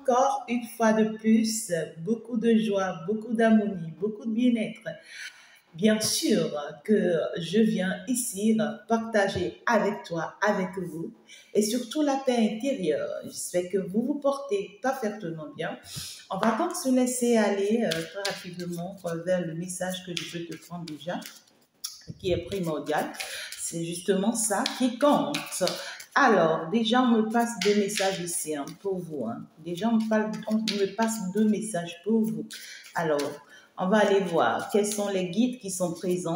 encore une fois de plus beaucoup de joie, beaucoup d'harmonie, beaucoup de bien-être. Bien sûr que je viens ici partager avec toi, avec vous, et surtout la paix intérieure. J'espère que vous vous portez parfaitement bien. On va donc se laisser aller très rapidement vers le message que je veux te prendre déjà, qui est primordial. C'est justement ça qui compte. Alors, déjà, on me passe deux messages ici pour vous. Déjà, on me passe deux messages pour vous. Alors, on va aller voir quels sont les guides qui sont présents.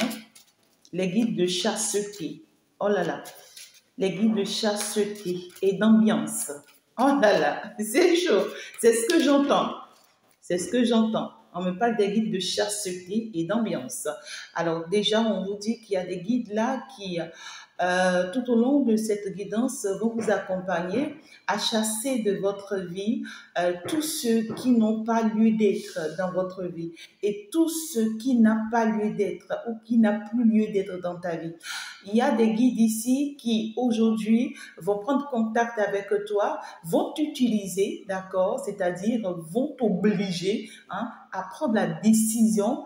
Les guides de chasteté. Oh là là. Les guides de chasteté et d'ambiance. Oh là là. C'est chaud. C'est ce que j'entends. C'est ce que j'entends. On me parle des guides de chasteté et d'ambiance. Alors déjà, on vous dit qu'il y a des guides là qui, tout au long de cette guidance, vont vous accompagner à chasser de votre vie tous ceux qui n'ont pas lieu d'être dans votre vie et tout ce qui n'a pas lieu d'être ou qui n'a plus lieu d'être dans ta vie. Il y a des guides ici qui aujourd'hui vont prendre contact avec toi, vont t'utiliser, d'accord, c'est-à-dire vont t'obliger à prendre la décision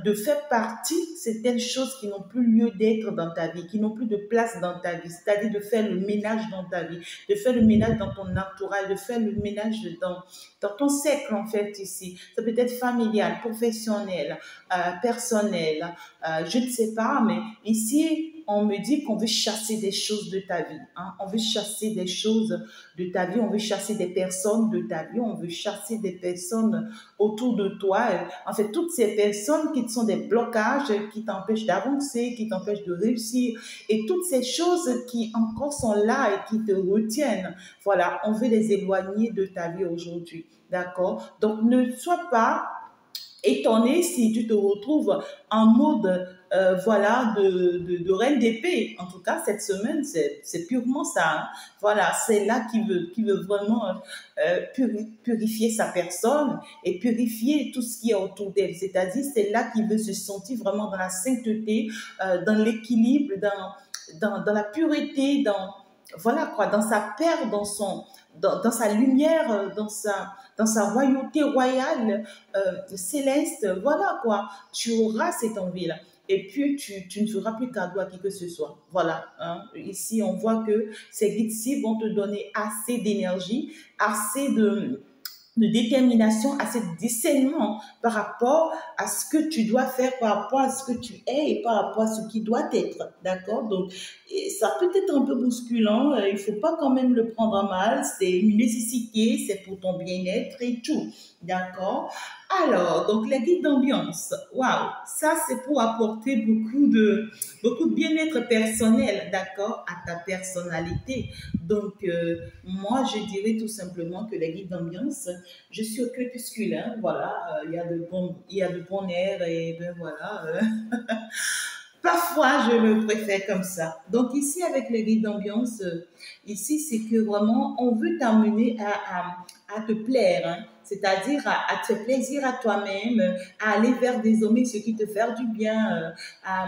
de faire partie de certaines choses qui n'ont plus lieu d'être dans ta vie, qui n'ont plus de place dans ta vie, c'est-à-dire de faire le ménage dans ta vie, de faire le ménage dans ton entourage, de faire le ménage dans ton cercle en fait ici. Ça peut être familial, professionnel, personnel, je ne sais pas, mais ici, on me dit qu'on veut chasser des choses de ta vie. On veut chasser des choses de ta vie, on veut chasser des personnes de ta vie, on veut chasser des personnes autour de toi. En fait, toutes ces personnes qui sont des blocages, qui t'empêchent d'avancer, qui t'empêchent de réussir, et toutes ces choses qui encore sont là et qui te retiennent. Voilà, on veut les éloigner de ta vie aujourd'hui. D'accord? Donc, ne sois pas étonné si tu te retrouves en mode voilà de reine d'épée. En tout cas cette semaine c'est purement ça. Voilà, c'est là qui veut vraiment purifier sa personne et purifier tout ce qui est autour d'elle. C'est-à-dire c'est là qui veut se sentir vraiment dans la sainteté, dans l'équilibre, dans la pureté, voilà quoi, dans sa paix, dans sa lumière, dans sa royauté royale, céleste, voilà quoi, tu auras cette envie-là. Et puis, tu ne feras plus cadeau à qui que ce soit. Voilà. Ici, on voit que ces guides-ci vont te donner assez d'énergie, assez de détermination, assez de discernement par rapport à ce que tu dois faire, par rapport à ce que tu es et par rapport à ce qui doit être. D'accord? Donc, ça peut être un peu bousculant. Il ne faut pas quand même le prendre à mal. C'est une nécessité, c'est pour ton bien-être et tout. D'accord? Alors, donc les guides d'ambiance, waouh, ça c'est pour apporter beaucoup de bien-être personnel, d'accord, à ta personnalité. Donc, moi, je dirais tout simplement que les guides d'ambiance, je suis au crépuscule, voilà, il y a de bons airs et ben voilà. Parfois, je le préfère comme ça. Donc ici, avec les guides d'ambiance, ici, c'est que vraiment, on veut t'amener à te plaire, c'est-à-dire à te faire plaisir à toi-même, à aller vers désormais ce qui te fait du bien, à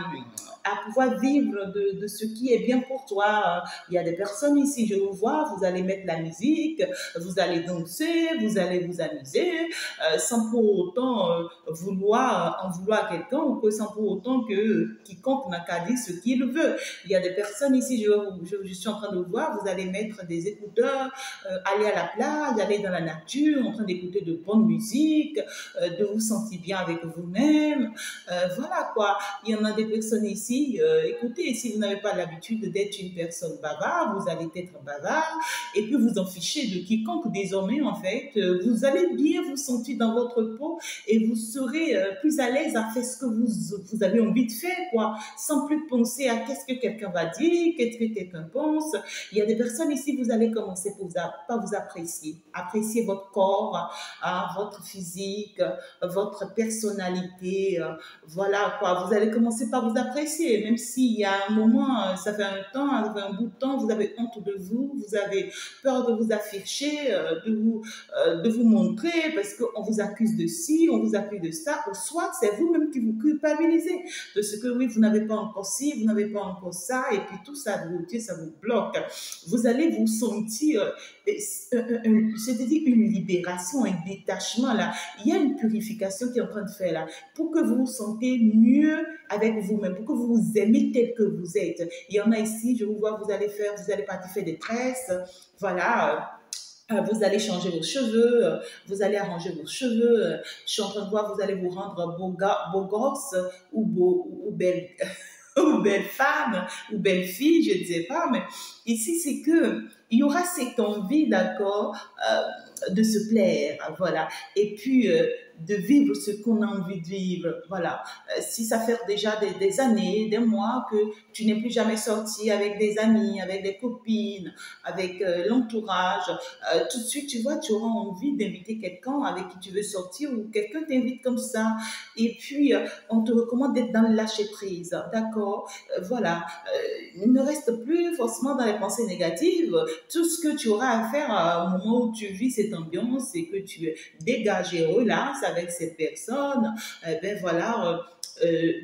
pouvoir vivre de ce qui est bien pour toi. Il y a des personnes ici, je vous vois, vous allez mettre la musique, vous allez danser, vous allez vous amuser, sans pour autant en vouloir à quelqu'un ou que sans pour autant que quiconque n'a qu'à dire ce qu'il veut. Il y a des personnes ici, je suis en train de voir, vous allez mettre des écouteurs, aller à la plage, aller dans la nature, en train d'écouter de bonne musique, de vous sentir bien avec vous-même. Voilà quoi. Il y en a des personnes ici, écoutez, si vous n'avez pas l'habitude d'être une personne bavarde, vous allez être bavard et puis vous en fichez de quiconque désormais en fait. Vous allez bien vous sentir dans votre peau et vous serez plus à l'aise à faire ce que vous avez envie de faire, quoi, sans plus penser à qu'est-ce que quelqu'un va dire, qu'est-ce que quelqu'un pense. Il y a des personnes ici, vous allez commencer par vous apprécier votre corps, votre physique, votre personnalité, voilà quoi, vous allez commencer par vous apprécier, même s'il y a un moment, ça fait un temps, ça fait un bout de temps, vous avez honte de vous, vous avez peur de vous afficher, de vous montrer parce qu'on vous accuse de ci, on vous accuse de ça, ou soit c'est vous-même qui vous culpabilisez de ce que oui, vous n'avez pas encore ci, vous n'avez pas encore ça, et puis tout ça vous bloque. vous allez vous sentir, c'est-à-dire une libération, un détachement là. Il y a une purification qui est en train de faire là, pour que vous vous sentez mieux avec vous-même, pour que vous vous aimez tel que vous êtes. Il y en a ici, je vous vois, vous allez partir faire des tresses, voilà. Vous allez changer vos cheveux, vous allez arranger vos cheveux. Je suis en train de voir, vous allez vous rendre beau gosse ou belle, ou belle femme, ou belle fille, je ne sais pas, mais ici, c'est que il y aura cette envie, d'accord, de se plaire, voilà, et puis de vivre ce qu'on a envie de vivre, voilà. Si ça fait déjà des années, des mois que tu n'es plus jamais sorti avec des amis, avec des copines, avec l'entourage, tout de suite, tu vois, tu auras envie d'inviter quelqu'un avec qui tu veux sortir ou quelqu'un t'invite comme ça, et puis on te recommande d'être dans le lâcher prise, d'accord, voilà. Ne reste plus forcément dans les pensées négatives. Tout ce que tu auras à faire au moment où tu vis cette ambiance, c'est que tu dégages et relaxes avec cette personne. Ben voilà,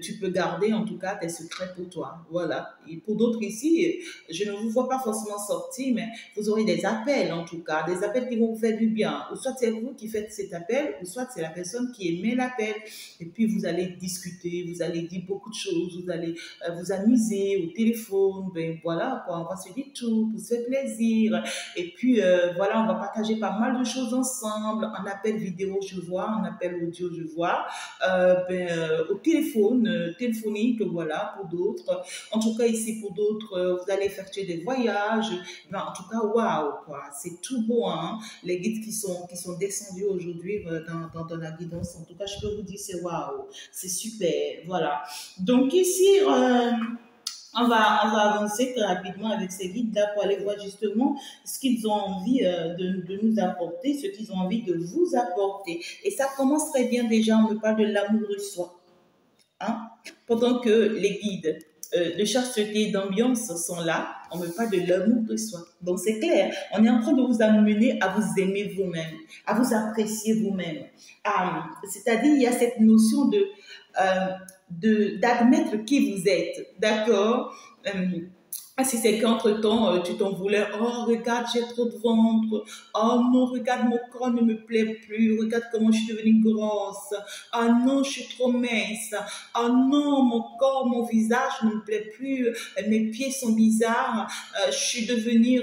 tu peux garder en tout cas tes secrets pour toi. Voilà. Et pour d'autres ici, je ne vous vois pas forcément sortir, mais vous aurez des appels en tout cas, des appels qui vont vous faire du bien. Ou soit c'est vous qui faites cet appel, ou soit c'est la personne qui émet l'appel. Et puis vous allez discuter, vous allez dire beaucoup de choses, vous allez vous amuser au téléphone, ben voilà, quoi, on va se dire tout pour se faire plaisir. Et puis voilà, on va partager pas mal de choses ensemble. En appel vidéo, je vois, en appel audio, je vois, au téléphone, téléphonique, voilà, pour d'autres. En tout cas, ici, pour d'autres, vous allez effectuer des voyages. Ben, en tout cas, waouh, quoi, c'est tout beau, hein. Les guides qui sont descendus aujourd'hui dans la guidance, en tout cas, je peux vous dire, c'est waouh, c'est super, voilà. Donc ici, on va avancer très rapidement avec ces guides-là pour aller voir justement ce qu'ils ont envie de nous apporter, ce qu'ils ont envie de vous apporter. Et ça commence très bien déjà, on me parle de l'amour de soi. Hein? Pendant que les guides de chasteté et d'ambiance sont là, on me parle de l'amour de soi. Donc c'est clair, on est en train de vous amener à vous aimer vous-même, à vous apprécier vous-même. C'est-à-dire, il y a cette notion d'admettre qui vous êtes, d'accord. Si c'est qu'entre-temps, tu t'en voulais, oh, regarde, j'ai trop de ventre, oh non, regarde, mon corps ne me plaît plus, regarde comment je suis devenue grosse, oh non, je suis trop mince, oh non, mon corps, mon visage ne me plaît plus, mes pieds sont bizarres, je suis devenue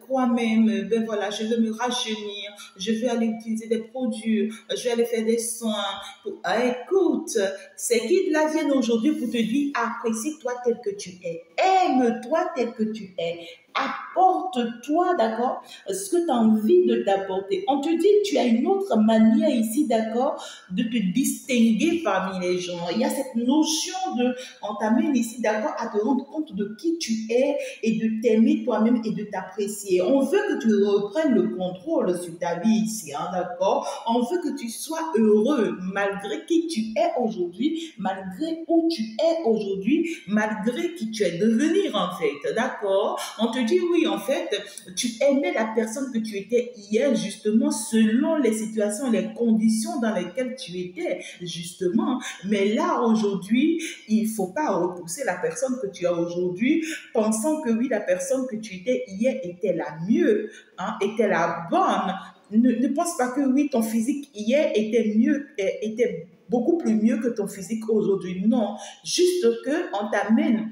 quoi même, ben voilà, je veux me rajeunir, je vais aller utiliser des produits, je vais aller faire des soins. Écoute, ces guides-là viennent aujourd'hui pour te dire, apprécie-toi tel que tu es, aime-toi tel que tu es, apporte-toi, d'accord, ce que tu as envie de t'apporter. On te dit, tu as une autre manière ici, d'accord, de te distinguer parmi les gens. Il y a cette notion de, on t'amène ici, d'accord, à te rendre compte de qui tu es et de t'aimer toi-même et de t'apprécier. On veut que tu reprennes le contrôle sur ta vie ici, hein, d'accord. On veut que tu sois heureux malgré qui tu es aujourd'hui, malgré où tu es aujourd'hui, malgré qui tu es devenir en fait, d'accord. On te dit oui, en fait, tu aimais la personne que tu étais hier justement selon les situations, les conditions dans lesquelles tu étais justement. Mais là aujourd'hui, il faut pas repousser la personne que tu as aujourd'hui, pensant que oui, la personne que tu étais hier était la mieux, hein, était la bonne. Ne pense pas que oui, ton physique hier était mieux, était beaucoup plus mieux que ton physique aujourd'hui. Non, juste que on t'amène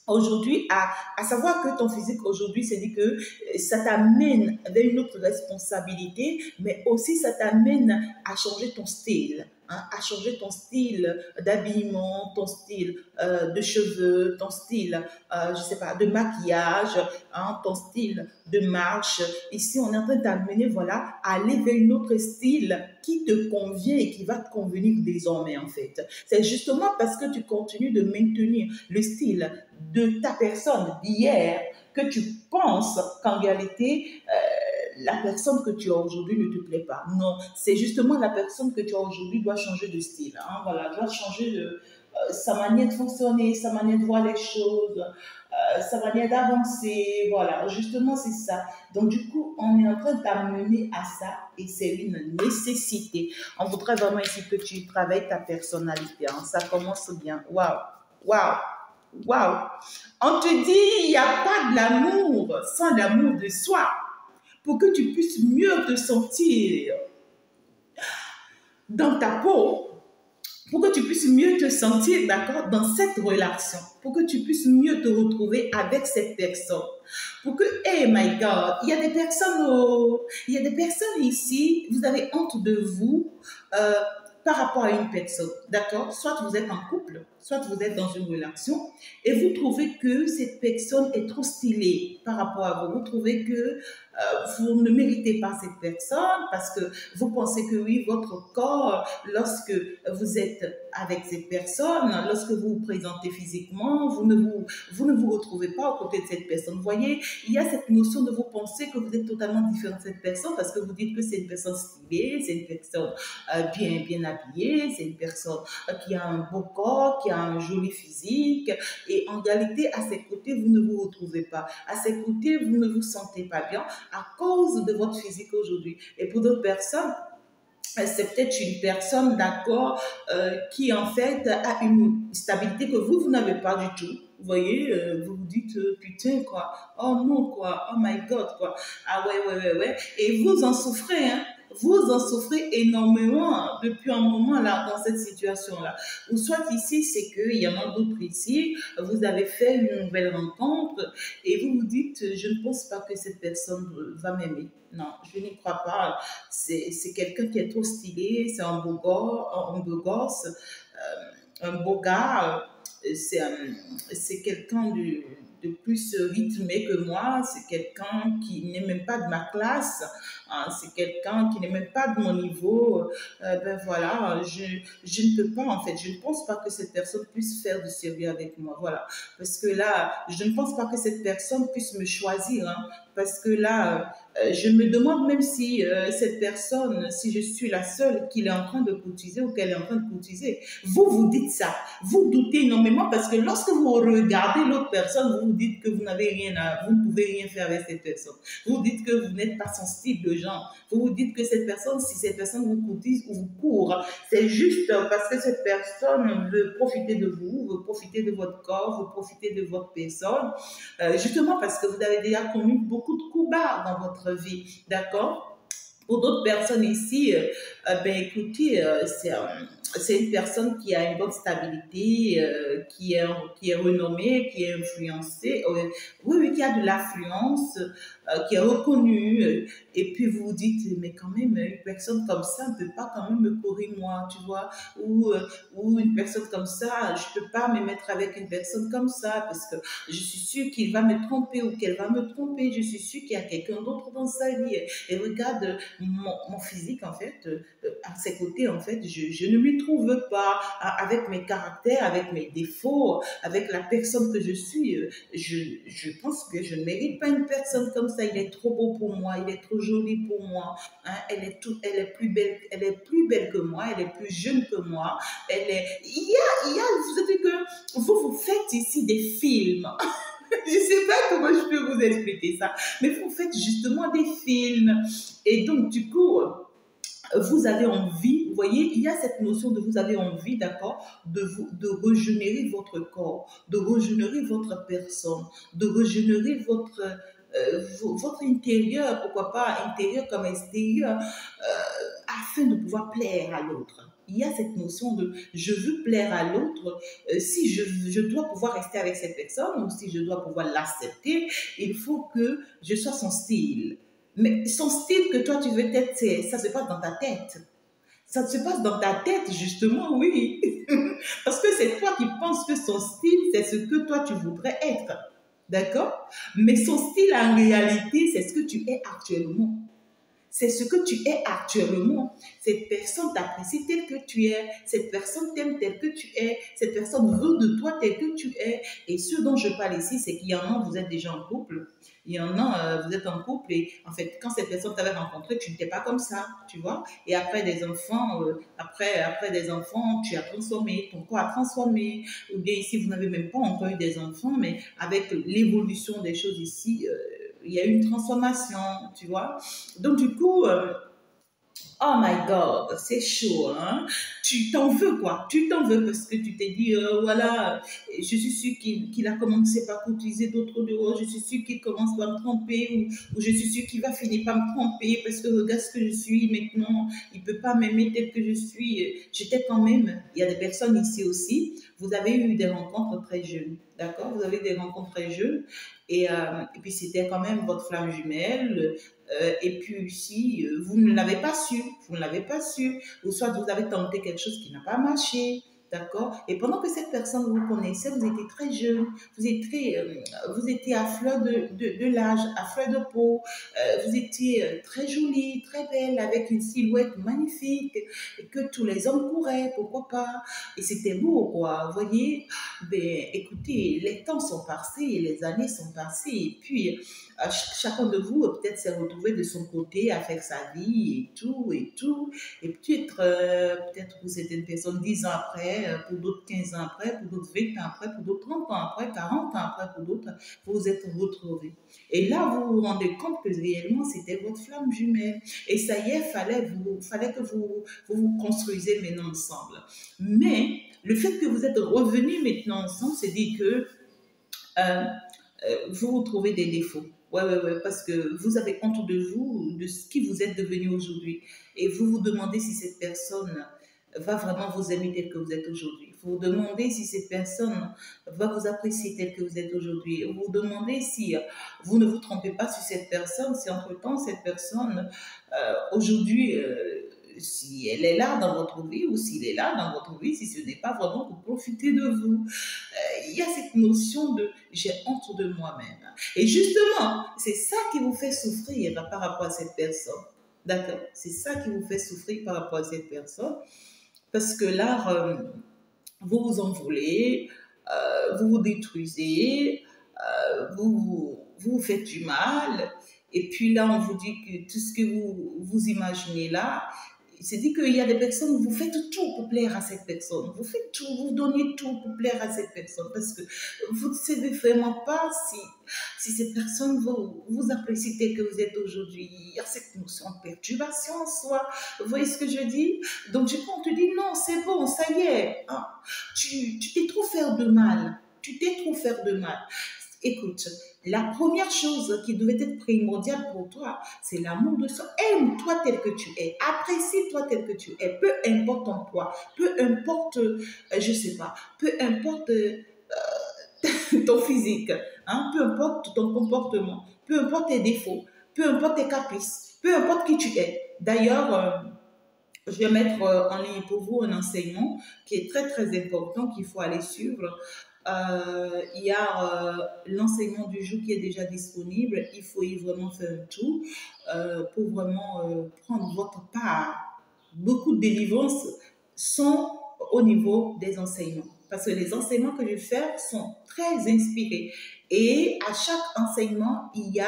aujourd'hui à savoir que ton physique aujourd'hui, c'est dit que ça t'amène vers une autre responsabilité, mais aussi ça t'amène à changer ton style. Hein, à changer ton style d'habillement, ton style de cheveux, ton style, je sais pas, de maquillage, hein, ton style de marche. Ici, on est en train d'amener, voilà, à aller vers une autre style qui te convient et qui va te convenir désormais, en fait. C'est justement parce que tu continues de maintenir le style de ta personne d'hier que tu penses qu'en réalité, la personne que tu as aujourd'hui ne te plaît pas. Non, c'est justement la personne que tu as aujourd'hui doit changer de style. Hein, voilà, doit changer de sa manière de fonctionner, sa manière de voir les choses, sa manière d'avancer. Voilà, justement, c'est ça. Donc, du coup, on est en train d'amener à ça et c'est une nécessité. On voudrait vraiment ici que tu travailles ta personnalité. Hein. Ça commence bien. Waouh, waouh, Waouh! On te dit, il n'y a pas de l'amour sans l'amour de soi. Pour que tu puisses mieux te sentir dans ta peau, pour que tu puisses mieux te sentir, d'accord, dans cette relation, pour que tu puisses mieux te retrouver avec cette personne. Pour que, hey my God, il y a des personnes, il y a des personnes ici, vous avez honte de vous euh, par rapport à une personne, d'accord? Soit vous êtes en couple, soit vous êtes dans une relation, et vous trouvez que cette personne est trop stylée par rapport à vous. Vous trouvez que vous ne méritez pas cette personne parce que vous pensez que oui, votre corps, lorsque vous êtes avec cette personne, lorsque vous vous présentez physiquement, vous ne vous retrouvez pas aux côtés de cette personne. Vous voyez, il y a cette notion de vous penser que vous êtes totalement différent de cette personne parce que vous dites que c'est une personne stylée, c'est une personne bien habillée, c'est une personne qui a un beau corps, qui a un joli physique. Et en réalité, à ses côtés, vous ne vous retrouvez pas. À ses côtés, vous ne vous sentez pas bien à cause de votre physique aujourd'hui. Et pour d'autres personnes, c'est peut-être une personne, d'accord, qui en fait a une stabilité que vous n'avez pas du tout. Vous voyez, vous vous dites, putain, quoi, oh non, quoi, oh my God, quoi, ah ouais. Et vous en souffrez, hein. Vous en souffrez énormément depuis un moment là, dans cette situation-là. Ou soit ici, c'est qu'il y en a d'autres ici, vous avez fait une nouvelle rencontre et vous vous dites, je ne pense pas que cette personne va m'aimer. Non, je n'y crois pas. C'est quelqu'un qui est trop stylé, c'est un beau gosse, un beau gars, c'est quelqu'un de plus rythmé que moi, c'est quelqu'un qui n'est même pas de ma classe, hein, c'est quelqu'un qui n'est même pas de mon niveau. Ben voilà, je ne peux pas en fait, je ne pense pas que cette personne puisse faire du sérieux avec moi, voilà. Parce que là, je ne pense pas que cette personne puisse me choisir, hein, parce que là, je me demande même si cette personne, si je suis la seule qu'il est en train de courtiser ou qu'elle est en train de courtiser. Vous vous dites ça, vous doutez énormément parce que lorsque vous regardez l'autre personne, vous vous dites que vous n'avez rien vous ne pouvez rien faire avec cette personne. Vous vous dites que vous n'êtes pas son style de genre. Vous vous dites que cette personne, si cette personne vous courtise ou vous court, c'est juste parce que cette personne veut profiter de vous, veut profiter de votre corps, veut profiter de votre personne, justement parce que vous avez déjà connu beaucoup de coups bas dans votre vie, d'accord? Pour d'autres personnes ici, ben écoutez, c'est une personne qui a une bonne stabilité, qui est renommée, qui est influencée, oui, qui a de l'affluence, qui est reconnue. Et puis vous vous dites, mais quand même, une personne comme ça ne peut pas quand même me courir moi, tu vois, ou une personne comme ça, je ne peux pas me mettre avec une personne comme ça parce que je suis sûre qu'il va me tromper ou qu'elle va me tromper, je suis sûre qu'il y a quelqu'un d'autre dans sa vie. Et regarde mon physique, en fait, à ses côtés, en fait, je ne m'y trouve pas avec mes caractères, avec mes défauts, avec la personne que je suis. Je pense que je ne mérite pas une personne comme ça. Il est trop beau pour moi, il est trop joli pour moi. Hein, elle est plus belle, elle est plus belle que moi, elle est plus jeune que moi. Vous savez que vous faites ici des films. Je ne sais pas comment je peux vous expliquer ça, mais vous faites justement des films. Et donc, du coup, vous avez envie, vous voyez, il y a cette notion de vous avez envie, d'accord, de régénérer votre corps, de régénérer votre personne, de régénérer votre intérieur, pourquoi pas intérieur comme extérieur, afin de pouvoir plaire à l'autre. Il y a cette notion de je veux plaire à l'autre, si je dois pouvoir rester avec cette personne ou si je dois pouvoir l'accepter, il faut que je sois son style. Mais son style que toi tu veux être, ça se passe dans ta tête. Ça se passe dans ta tête, justement, oui. Parce que c'est toi qui penses que son style, c'est ce que toi tu voudrais être. D'accord? Mais son style, en réalité, c'est ce que tu es actuellement. C'est ce que tu es actuellement. Cette personne t'apprécie tel que tu es. Cette personne t'aime tel que tu es. Cette personne veut de toi tel que tu es. Et ce dont je parle ici, c'est qu'il y en a, vous êtes déjà en couple. Il y en a, vous êtes en couple et en fait, quand cette personne t'avait rencontré, tu n'étais pas comme ça, tu vois. Et après des enfants, après des enfants, tu as transformé, ton corps a transformé. Ou bien ici, vous n'avez même pas encore eu des enfants, mais avec l'évolution des choses ici, il y a eu une transformation, tu vois. Donc, du coup, Oh my God, c'est chaud, hein? Tu t'en veux quoi? Tu t'en veux parce que tu t'es dit, voilà, je suis sûre qu'il a commencé par utiliser d'autres dehors, je suis sûre qu'il commence par me tromper, ou je suis sûre qu'il va finir par me tromper parce que regarde ce que je suis maintenant, il peut pas m'aimer tel que je suis. J'étais quand même, il y a des personnes ici aussi, vous avez eu des rencontres très jeunes, d'accord? Vous avez eu des rencontres très jeunes, et puis c'était quand même votre flamme jumelle. Et puis si vous ne l'avez pas su, vous ne l'avez pas su, ou soit vous avez tenté quelque chose qui n'a pas marché, d'accord? Et pendant que cette personne vous connaissait, vous étiez très jeune, vous étiez à fleur de l'âge, à fleur de peau, vous étiez très jolie, très belle, avec une silhouette magnifique, et que tous les hommes couraient, pourquoi pas? Et c'était beau, quoi, vous voyez? Ben, écoutez, les temps sont passés, les années sont passées, et puis chacun de vous peut-être s'est retrouvé de son côté à faire sa vie et tout. Et peut-être pour certaines personnes 10 ans après, pour d'autres 15 ans après, pour d'autres 20 ans après, pour d'autres 30 ans après, 40 ans après, pour d'autres, vous vous êtes retrouvés. Et là, vous vous rendez compte que réellement, c'était votre flamme jumelle. Et ça y est, fallait que vous construisez maintenant ensemble. Mais le fait que vous êtes revenus maintenant ensemble, c'est dit que euh, vous vous trouvez des défauts. Ouais, parce que vous avez honte de vous, de ce qui vous êtes devenu aujourd'hui. Et vous vous demandez si cette personne va vraiment vous aimer tel que vous êtes aujourd'hui. Vous vous demandez si cette personne va vous apprécier tel que vous êtes aujourd'hui. Vous vous demandez si vous ne vous trompez pas sur cette personne, si entre-temps cette personne, aujourd'hui, si elle est là dans votre vie ou s'il est là dans votre vie, si ce n'est pas vraiment pour profiter de vous. Il y a cette notion de j'ai honte de moi-même. Et justement, c'est ça qui vous fait souffrir par rapport à cette personne. D'accord? C'est ça qui vous fait souffrir par rapport à cette personne. Parce que là, vous vous en voulez, vous vous détruisez, vous vous faites du mal. Et puis là, on vous dit que tout ce que vous imaginez là, c'est dit qu'il y a des personnes, vous faites tout pour plaire à cette personne. Vous faites tout, vous donnez tout pour plaire à cette personne parce que vous ne savez vraiment pas si cette personne vous apprécie tel que vous êtes aujourd'hui. Il y a cette notion de perturbation en soi. Vous voyez ce que je dis? Donc, du coup, on te dit non, c'est bon, ça y est. Hein, tu t'es trop fait de mal. Tu t'es trop fait de mal. Écoute, la première chose qui devait être primordiale pour toi, c'est l'amour de soi. Aime-toi tel que tu es. Apprécie-toi tel que tu es. Peu importe ton poids, peu importe, je sais pas, peu importe ton physique, hein, peu importe ton comportement, peu importe tes défauts, peu importe tes caprices, peu importe qui tu es. D'ailleurs, je vais mettre en ligne pour vous un enseignement qui est très très important qu'il faut aller suivre. Il y a l'enseignement du jour qui est déjà disponible. Il faut y vraiment faire un tour pour vraiment prendre votre part. Beaucoup de délivrances sont au niveau des enseignements. Parce que les enseignements que je fais sont très inspirés. Et à chaque enseignement, il y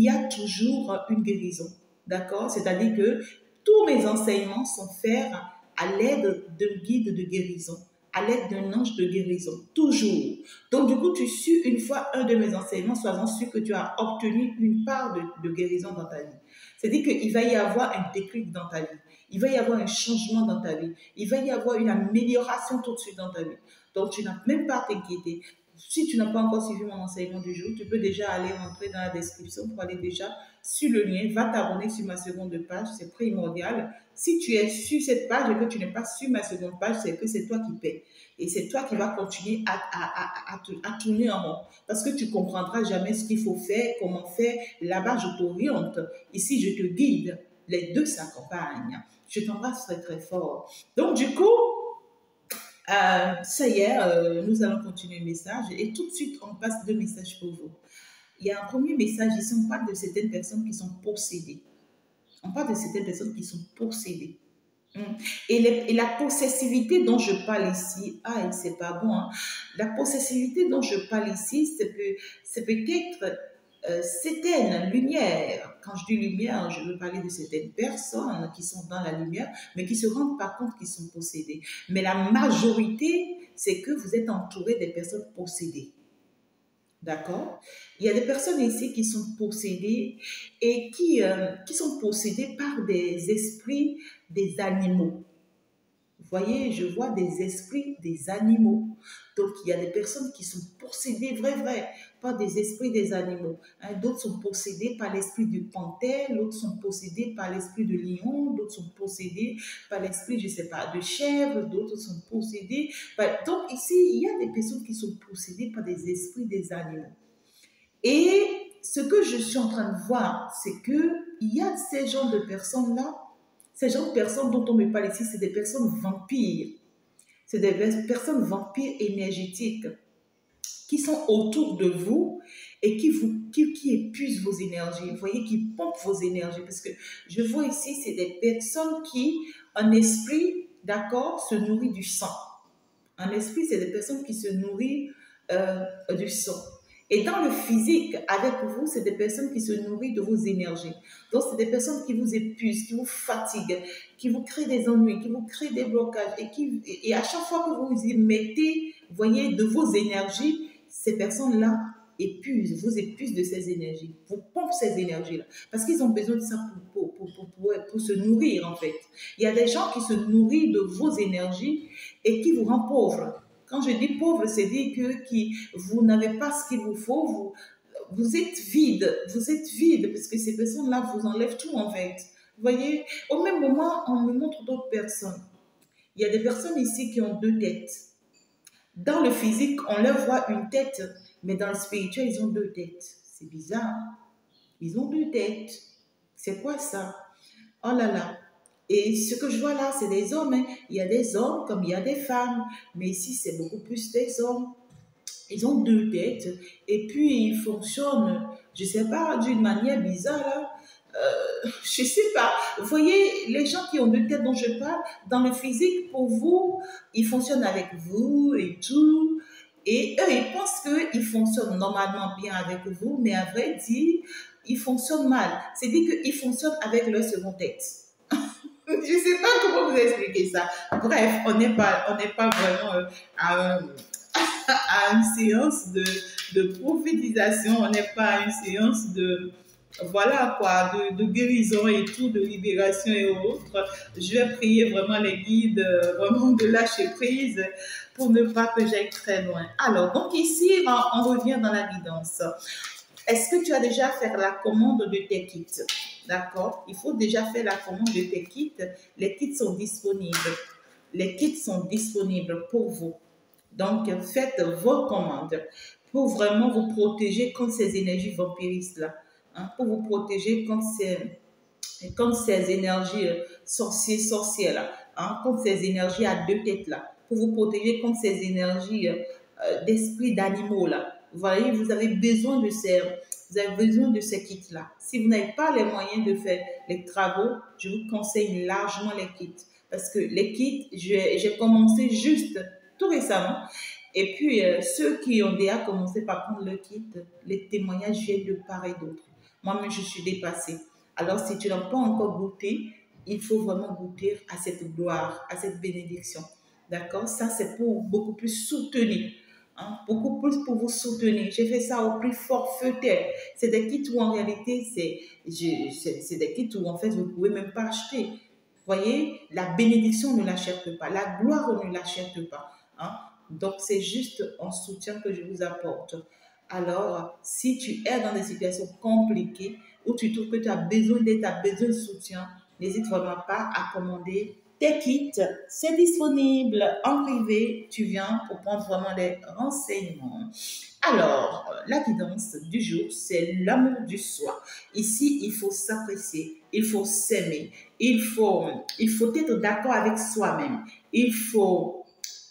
a toujours une guérison. D'accord? C'est-à-dire que tous mes enseignements sont faits à l'aide d'un guide de guérison, à l'aide d'un ange de guérison, toujours. Donc, du coup, tu suis une fois un de mes enseignements, sois-en sûr que tu as obtenu une part de guérison dans ta vie. C'est-à-dire qu'il va y avoir un déclic dans ta vie. Il va y avoir un changement dans ta vie. Il va y avoir une amélioration tout de suite dans ta vie. Donc, tu n'as même pas à t'inquiéter. Si tu n'as pas encore suivi mon enseignement du jour, tu peux déjà aller rentrer dans la description pour aller déjà sur le lien, va t'abonner sur ma seconde page, c'est primordial. Si tu es sur cette page et que tu n'es pas sur ma seconde page, c'est que c'est toi qui paies. Et c'est toi qui vas continuer à tourner en rond. Parce que tu ne comprendras jamais ce qu'il faut faire, comment faire. Là-bas, je t'oriente. Ici, je te guide. Les deux s'accompagnent. Je t'embrasse très, très fort. Donc, du coup, ça y est, nous allons continuer le message. Et tout de suite, on passe deux messages pour vous. Il y a un premier message ici, on parle de certaines personnes qui sont possédées. On parle de certaines personnes qui sont possédées. Et la possessivité dont je parle ici, c'est pas bon, hein? La possessivité dont je parle ici, c'est peut-être certaines lumières. Quand je dis lumière, je veux parler de certaines personnes qui sont dans la lumière, mais qui se rendent pas compte qu'ils sont possédés. Mais la majorité, c'est que vous êtes entouré des personnes possédées. D'accord? Il y a des personnes ici qui sont possédées et qui sont possédées par des esprits des animaux. Vous voyez, je vois des esprits des animaux. Donc, il y a des personnes qui sont possédées, vrai, par des esprits des animaux. Hein, d'autres sont possédés par l'esprit du panthère, d'autres sont possédés par l'esprit de lion, d'autres sont possédés par l'esprit, je ne sais pas, de chèvre, d'autres sont possédés par... Donc, ici, il y a des personnes qui sont possédées par des esprits des animaux. Et ce que je suis en train de voir, c'est que il y a ces genres de personnes-là, ces genres de personnes dont on me parle ici, c'est des personnes vampires. C'est des personnes vampires énergétiques qui sont autour de vous et qui épuisent vos énergies. Vous voyez, qui pompent vos énergies. Parce que je vois ici, c'est des personnes qui, en esprit, d'accord, se nourrissent du sang. En esprit, c'est des personnes qui se nourrissent du sang. Et dans le physique, avec vous, c'est des personnes qui se nourrissent de vos énergies. Donc, c'est des personnes qui vous épuisent, qui vous fatiguent, qui vous créent des ennuis, qui vous créent des blocages. Et à chaque fois que vous y mettez, vous voyez, de vos énergies, ces personnes-là vous épuisent de ces énergies, vous pompent ces énergies-là. Parce qu'ils ont besoin de ça pour se nourrir, en fait. Il y a des gens qui se nourrissent de vos énergies et qui vous rendent pauvre. Quand je dis pauvre, c'est dire que vous n'avez pas ce qu'il vous faut, vous êtes vide, parce que ces personnes-là vous enlèvent tout en fait. Vous voyez, au même moment, on me montre d'autres personnes. Il y a des personnes ici qui ont deux têtes. Dans le physique, on leur voit une tête, mais dans le spirituel, ils ont deux têtes. C'est bizarre. Ils ont deux têtes. C'est quoi ça? Oh là là. Et ce que je vois là, c'est des hommes. Hein. Il y a des hommes comme il y a des femmes. Mais ici, c'est beaucoup plus des hommes. Ils ont deux têtes. Et puis, ils fonctionnent, je ne sais pas, d'une manière bizarre. Là. Je ne sais pas. Vous voyez, les gens qui ont deux têtes dont je parle, dans le physique, pour vous, ils fonctionnent avec vous et tout. Et eux, ils pensent qu'ils fonctionnent normalement bien avec vous, mais à vrai dire, ils fonctionnent mal. C'est-à-dire qu'ils fonctionnent avec leur seconde tête. Je ne sais pas comment vous expliquer ça. Bref, on n'est pas vraiment à une séance de prophétisation, on n'est pas à une séance de, voilà quoi, de guérison et tout, de libération et autres. Je vais prier vraiment les guides, vraiment de lâcher prise pour ne pas que j'aille très loin. Alors, donc ici, on revient dans la guidance. Est-ce que tu as déjà fait la commande de tes kits? D'accord? Il faut déjà faire la commande de tes kits. Les kits sont disponibles. Les kits sont disponibles pour vous. Donc, faites vos commandes pour vraiment vous protéger contre ces énergies vampiristes-là. Hein, pour vous protéger contre ces énergies sorcières-là. Hein, contre ces énergies à deux têtes-là. Pour vous protéger contre ces énergies d'esprit d'animaux-là. Vous voyez, vous avez besoin de ces kits-là. Si vous n'avez pas les moyens de faire les travaux, je vous conseille largement les kits. Parce que les kits, j'ai commencé juste tout récemment. Et puis, ceux qui ont déjà commencé par prendre le kit, les témoignages viennent de part et d'autre. Moi-même, je suis dépassée. Alors, si tu n'as pas encore goûté, il faut vraiment goûter à cette gloire, à cette bénédiction. D'accord? Ça, c'est pour beaucoup plus soutenir. Hein, beaucoup plus pour vous soutenir. J'ai fait ça au prix forfaitaire. C'est des kits où en réalité, c'est des kits où en fait, vous ne pouvez même pas acheter. Vous voyez, la bénédiction ne l'achète pas, la gloire ne l'achète pas. Hein. Donc, c'est juste un soutien que je vous apporte. Alors, si tu es dans des situations compliquées où tu trouves que tu as besoin d'aide, tu as besoin de soutien, n'hésite vraiment pas à commander tes kits. C'est disponible en privé. Tu viens pour prendre vraiment des renseignements. Alors, la guidance du jour, c'est l'amour du soi. Ici, il faut s'apprécier, il faut s'aimer, il faut être d'accord avec soi-même. Il faut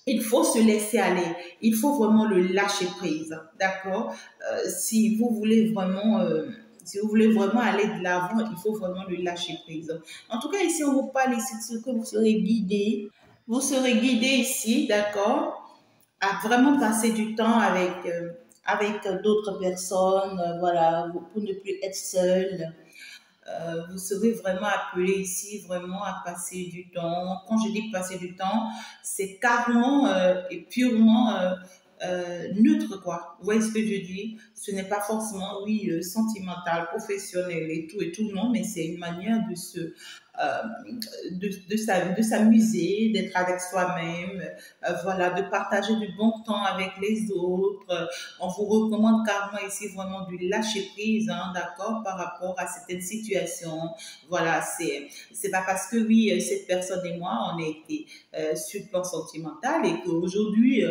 se laisser aller. Il faut vraiment le lâcher prise. D'accord? Si vous voulez vraiment aller de l'avant, il faut vraiment le lâcher prise. En tout cas, ici, on vous parle ici de ce que vous serez guidé. Vous serez guidé ici, d'accord? À vraiment passer du temps avec d'autres personnes, voilà, pour ne plus être seul. Vous serez vraiment appelé ici vraiment à passer du temps. Quand je dis passer du temps, c'est carrément et purement neutre, quoi. Vous voyez ce que je dis? Ce n'est pas forcément, oui, sentimental, professionnel et tout, non, mais c'est une manière de de s'amuser, d'être avec soi-même, voilà, de partager du bon temps avec les autres. On vous recommande carrément ici vraiment du lâcher prise, hein, d'accord, par rapport à certaines situations. Voilà, c'est pas parce que oui, cette personne et moi, on a été sur le plan sentimental et qu'aujourd'hui,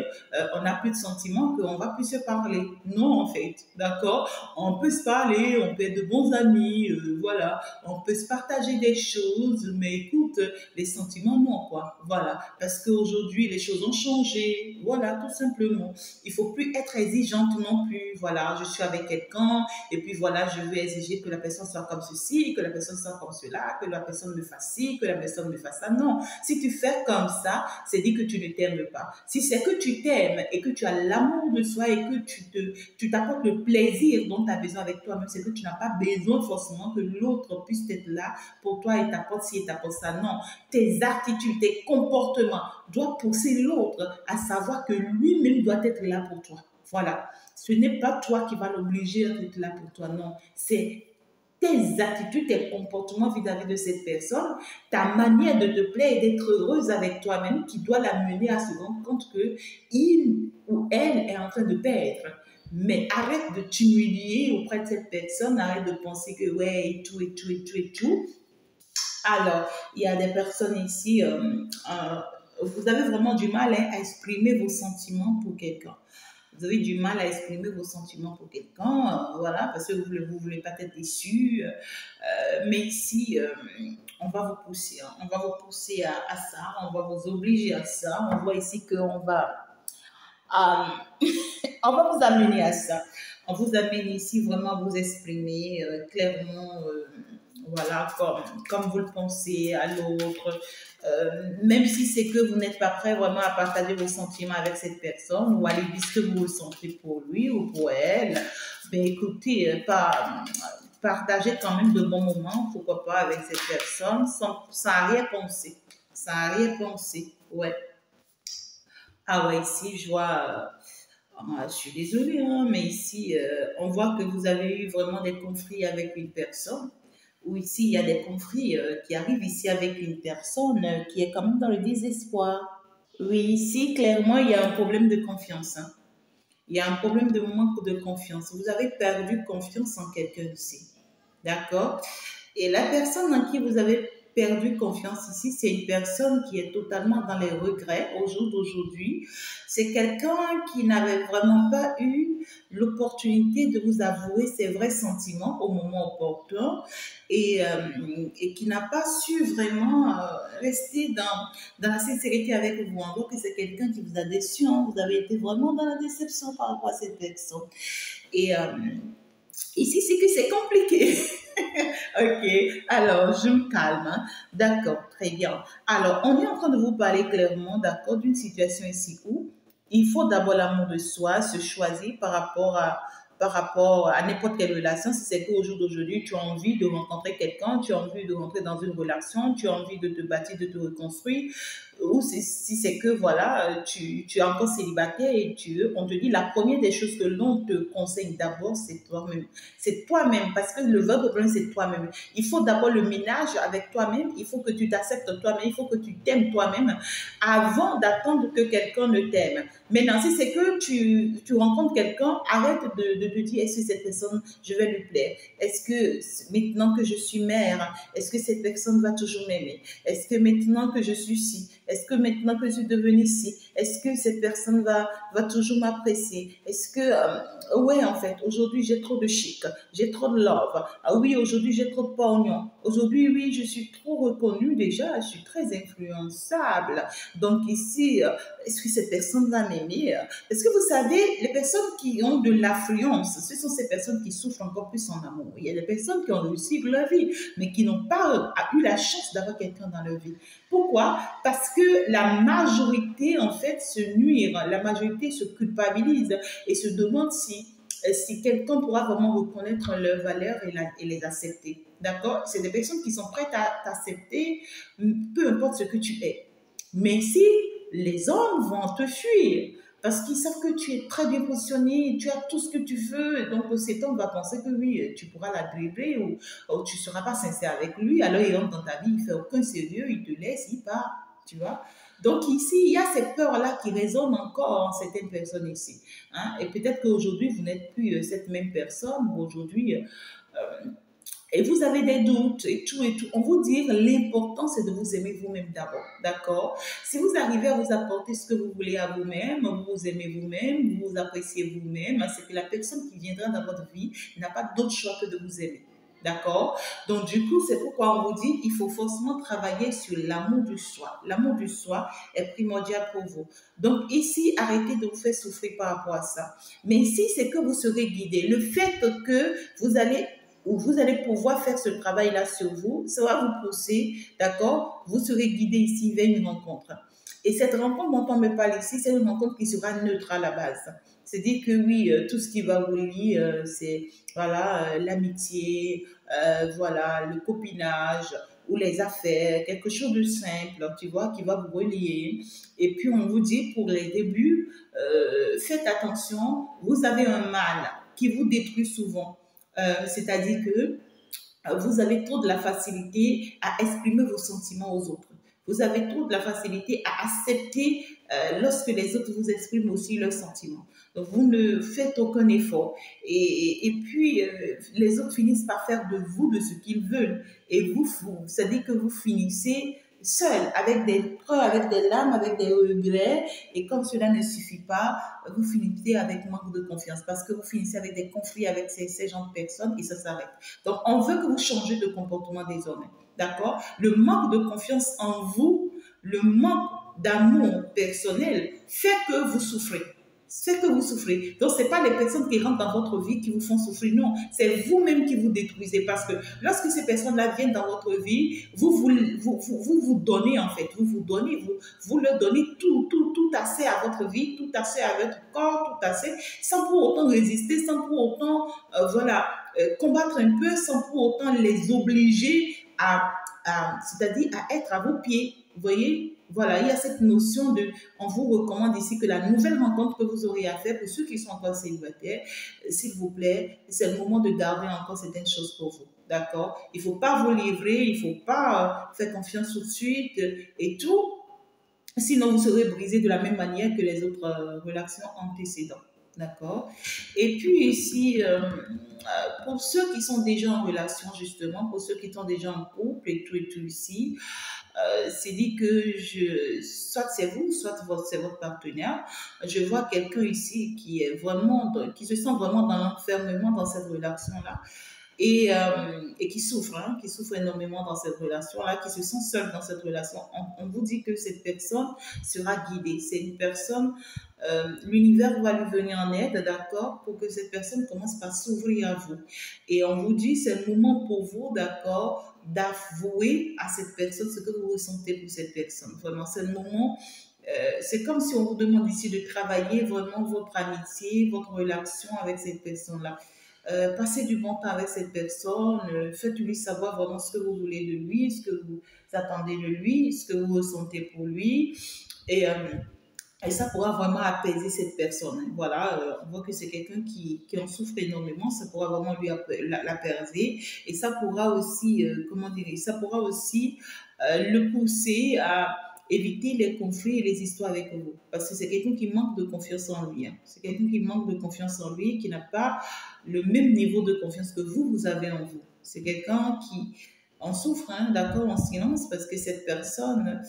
on n'a plus de sentiments qu'on va plus se parler. Non, en fait, d'accord? On peut se parler, on peut être de bons amis, voilà, on peut se partager des choses, mais écoute, les sentiments, non, quoi. Voilà, parce qu'aujourd'hui, les choses ont changé. Voilà, tout simplement. Il faut plus être exigeante non plus. Voilà, je suis avec quelqu'un et puis voilà, je veux exiger que la personne soit comme ceci, que la personne soit comme cela, que la personne me fasse ci, que la personne me fasse ça. Non, si tu fais comme ça, c'est dit que tu ne t'aimes pas. Si c'est que tu t'aimes et que tu as l'amour de soi et que tu t'apportes le plaisir dont tu as besoin avec toi-même, c'est que tu n'as pas besoin forcément que l'autre puisse être là pour toi et t'apporte ci et t'apporte ça. Non, tes attitudes, tes comportements doivent pousser l'autre à savoir que lui-même doit être là pour toi. Voilà. Ce n'est pas toi qui vas l'obliger à être là pour toi, non. C'est tes attitudes, tes comportements vis-à-vis de cette personne, ta manière de te plaire et d'être heureuse avec toi-même qui doit l'amener à se rendre compte que il ou elle est en train de perdre. Mais arrête de t'humilier auprès de cette personne, arrête de penser que ouais, et tout, et tout, et tout, et tout. Alors, il y a des personnes ici, vous avez vraiment du mal, hein, à exprimer vos sentiments pour quelqu'un. Vous avez du mal à exprimer vos sentiments pour quelqu'un, voilà, parce que vous voulez pas être déçu. Mais ici, on va vous pousser, hein, on va vous pousser à ça, on va vous obliger à ça. On voit ici qu'on va, euh, on va vous amener à ça. On vous amène ici vraiment à vous exprimer clairement, voilà, comme vous le pensez à l'autre. Même si c'est que vous n'êtes pas prêt vraiment à partager vos sentiments avec cette personne ou à lui dire ce que vous ressentez pour lui ou pour elle, ben écoutez, partagez quand même de bons moments, pourquoi pas, avec cette personne sans arrière-pensée. Sans arrière-pensée, ouais. Ah ouais, ici, je vois, je suis désolée, hein, mais ici, on voit que vous avez eu vraiment des conflits avec une personne ou ici, il y a des conflits qui arrivent ici avec une personne qui est quand même dans le désespoir. Oui, ici, clairement, il y a un problème de confiance, hein. Il y a un problème de manque de confiance. Vous avez perdu confiance en quelqu'un ici. D'accord? Et la personne en qui vous avez perdu confiance ici, c'est une personne qui est totalement dans les regrets au jour d'aujourd'hui. C'est quelqu'un qui n'avait vraiment pas eu l'opportunité de vous avouer ses vrais sentiments au moment opportun et qui n'a pas su vraiment rester dans la sincérité avec vous. En gros, que c'est quelqu'un qui vous a déçu, hein. Vous avez été vraiment dans la déception par rapport à cette personne. Et ici, c'est que c'est compliqué. Ok, alors je me calme, hein. D'accord, très bien. Alors, on est en train de vous parler clairement, d'accord, d'une situation ici où il faut d'abord l'amour de soi, se choisir par rapport à n'importe quelle relation. Si c'est qu'au jour d'aujourd'hui, tu as envie de rencontrer quelqu'un, tu as envie de rentrer dans une relation, tu as envie de te bâtir, de te reconstruire, ou si c'est que voilà, tu es encore célibataire et on te dit la première des choses que l'on te conseille d'abord, c'est toi-même. C'est toi-même, parce que le vrai problème, c'est toi-même. Il faut d'abord le ménage avec toi-même, il faut que tu t'acceptes toi-même, il faut que tu t'aimes toi-même avant d'attendre que quelqu'un ne t'aime. Maintenant, si c'est que tu rencontres quelqu'un, arrête de te dire, est-ce que cette personne, je vais lui plaire? Est-ce que maintenant que je suis mère, est-ce que cette personne va toujours m'aimer? Est-ce que maintenant que je suis ci, est-ce que maintenant que je suis devenue ci, est-ce que cette personne va toujours m'apprécier? Est-ce que, ouais, en fait, aujourd'hui, j'ai trop de chic, j'ai trop de love. Ah oui, aujourd'hui, j'ai trop de pognon. Aujourd'hui, oui, je suis trop reconnue déjà, je suis très influençable. Donc ici, est-ce que cette personne va m'aimer? Est-ce que vous savez, les personnes qui ont de l'affluence, ce sont ces personnes qui souffrent encore plus en amour. Il y a des personnes qui ont réussi leur vie, mais qui n'ont pas eu la chance d'avoir quelqu'un dans leur vie. Pourquoi? Parce que la majorité, en fait, se nuire, la majorité se culpabilise et se demande si quelqu'un pourra vraiment reconnaître leurs valeurs et les accepter. D'accord? C'est des personnes qui sont prêtes à t'accepter, peu importe ce que tu es. Mais si les hommes vont te fuir, Parce qu'ils savent que tu es très bien positionné, tu as tout ce que tu veux. Donc, cet homme va penser que oui, tu pourras la dribbler ou tu ne seras pas sincère avec lui. Alors, il rentre dans ta vie, il ne fait aucun sérieux, il te laisse, il part, tu vois. Donc, ici, il y a cette peur-là qui résonne encore en certaines personnes ici. Hein. Et peut-être qu'aujourd'hui, vous n'êtes plus cette même personne, ou aujourd'hui, et vous avez des doutes et tout et tout. On vous dit que l'important, c'est de vous aimer vous-même d'abord. D'accord? Si vous arrivez à vous apporter ce que vous voulez à vous-même, vous vous aimez vous-même, vous vous appréciez vous-même, c'est que la personne qui viendra dans votre vie n'a pas d'autre choix que de vous aimer. D'accord? Donc, du coup, c'est pourquoi on vous dit qu'il faut forcément travailler sur l'amour du soi. L'amour du soi est primordial pour vous. Donc, ici, arrêtez de vous faire souffrir par rapport à ça. Mais ici, c'est que vous serez guidé. Le fait que vous allez où vous allez pouvoir faire ce travail-là sur vous, ça va vous pousser, d'accord? Vous serez guidé ici vers une rencontre. Et cette rencontre dont on me parle ici, c'est une rencontre qui sera neutre à la base. C'est-à-dire que oui, tout ce qui va vous lier, c'est voilà, l'amitié, voilà, le copinage ou les affaires, quelque chose de simple, tu vois, qui va vous relier. Et puis on vous dit pour les débuts, faites attention, vous avez un mal qui vous détruit souvent. C'est-à-dire que vous avez trop de la facilité à exprimer vos sentiments aux autres. Vous avez trop de la facilité à accepter lorsque les autres vous expriment aussi leurs sentiments. Donc, vous ne faites aucun effort. Et puis, les autres finissent par faire de vous de ce qu'ils veulent. Et vous, c'est-à-dire que vous finissez seul, avec des preuves, avec des larmes, avec des regrets. Et comme cela ne suffit pas, vous finissez avec manque de confiance parce que vous finissez avec des conflits avec ces gens de personnes et ça s'arrête. Donc, on veut que vous changez de comportement désormais. D'accord? Le manque de confiance en vous, le manque d'amour personnel fait que vous souffrez. C'est que vous souffrez. Donc, ce n'est pas les personnes qui rentrent dans votre vie qui vous font souffrir. Non, c'est vous-même qui vous détruisez. Parce que lorsque ces personnes-là viennent dans votre vie, vous donnez en fait. Vous donnez, vous leur donnez tout assez à votre vie, tout assez à votre corps, tout assez, sans pour autant résister, sans pour autant, voilà, combattre un peu, sans pour autant les obliger c'est-à-dire à être à vos pieds. Vous voyez? Voilà, il y a cette notion de, on vous recommande ici que la nouvelle rencontre que vous aurez à faire, pour ceux qui sont encore célibataires, s'il vous plaît, c'est le moment de garder encore certaines choses pour vous. D'accord? Il ne faut pas vous livrer, il ne faut pas faire confiance tout de suite et tout. Sinon, vous serez brisé de la même manière que les autres relations antécédentes. D'accord? Et puis ici, pour ceux qui sont déjà en relation, justement, pour ceux qui sont déjà en couple et tout ici, c'est dit que soit c'est vous, soit c'est votre partenaire. Je vois quelqu'un ici qui est vraiment, qui se sent vraiment dans l'enfermement dans cette relation-là et qui souffre énormément dans cette relation-là, qui se sent seul dans cette relation. On vous dit que cette personne sera guidée. C'est une personne, l'univers va lui venir en aide, d'accord, pour que cette personne commence par s'ouvrir à vous. Et on vous dit, c'est le moment pour vous, d'accord, d'avouer à cette personne ce que vous ressentez pour cette personne. Vraiment, c'est le moment. C'est comme si on vous demande ici de travailler vraiment votre amitié, votre relation avec cette personne-là. Passez du bon temps avec cette personne, faites-lui savoir vraiment ce que vous voulez de lui, ce que vous attendez de lui, ce que vous ressentez pour lui. Et, euh, et ça pourra vraiment apaiser cette personne. Hein. Voilà, on voit que c'est quelqu'un qui en souffre énormément, ça pourra vraiment lui l'apaiser. Et ça pourra aussi, comment dire, ça pourra aussi le pousser à éviter les conflits et les histoires avec vous. Parce que c'est quelqu'un qui manque de confiance en lui. Hein. C'est quelqu'un qui manque de confiance en lui, qui n'a pas le même niveau de confiance que vous avez en vous. C'est quelqu'un qui en souffre, hein, d'accord, en silence, parce que cette personne